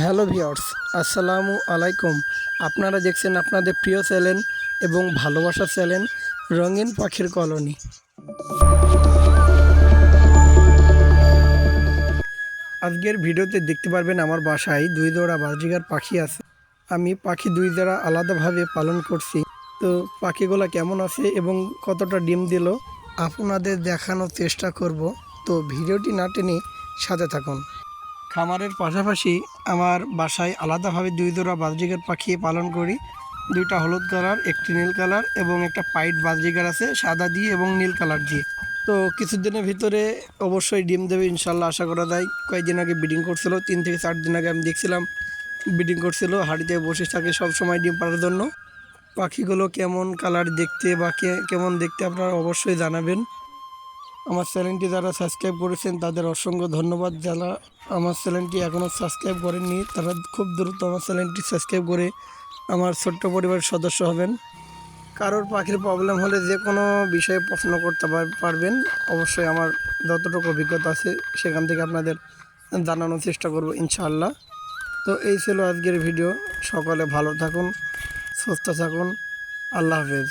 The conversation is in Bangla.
হ্যালো ভিউয়ার্স, আসসালামু আলাইকুম। আপনারা দেখছেন আপনাদের প্রিয় চ্যানেল এবং ভালোবাসার চ্যানেল রঙিন পাখির কলোনি। আজকের ভিডিওতে দেখতে পারবেন আমার বাসায় দুই জোড়া বাজরিগার পাখি আছে। আমি পাখি দুই জোড়া আলাদাভাবে পালন করছি। তো পাখিগুলো কেমন আছে এবং কতটা ডিম দিল আপনাদের দেখানোর চেষ্টা করব। তো ভিডিওটি না টেনে সাথে থাকুন। খামারের পাশাপাশি আমার বাসায় আলাদাভাবে দুই জোড়া বাজরিগার পাখি পালন করি। দুইটা হলুদ কালার, একটি নীল কালার এবং একটা পাইট বাজরিগার আছে সাদা দিয়ে এবং নীল কালার দিয়ে। তো কিছুদিনের ভিতরে অবশ্যই ডিম দেবে ইনশাল্লাহ, আশা করা যায়। কয়েকদিন আগে ব্রিডিং করছিল, 3 থেকে 4 দিন আগে আমি দেখছিলাম ব্রিডিং করছিল। হাঁড়িতে বসে থাকে সব সময় ডিম পাড়ার জন্য। পাখিগুলো কেমন কালার দেখতে বা কেমন দেখতে আপনারা অবশ্যই জানাবেন। আমার চ্যানেলটি যারা সাবস্ক্রাইব করেছেন তাদের অসংখ্য ধন্যবাদ। যারা আমার চ্যানেলটি এখনও সাবস্ক্রাইব করেননি তারা খুব দ্রুত আমার চ্যানেলটি সাবস্ক্রাইব করে আমার ছোট্ট পরিবারের সদস্য হবেন। কারোর পাখির প্রবলেম হলে যে কোনো বিষয়ে প্রশ্ন করতে পারবেন। অবশ্যই আমার যতটুকু অভিজ্ঞতা আছে সেখান থেকে আপনাদের জানানোর চেষ্টা করব ইনশাআল্লাহ। তো এই ছিল আজকের ভিডিও। সকলে ভালো থাকুন, সুস্থ থাকুন। আল্লাহ হাফেজ।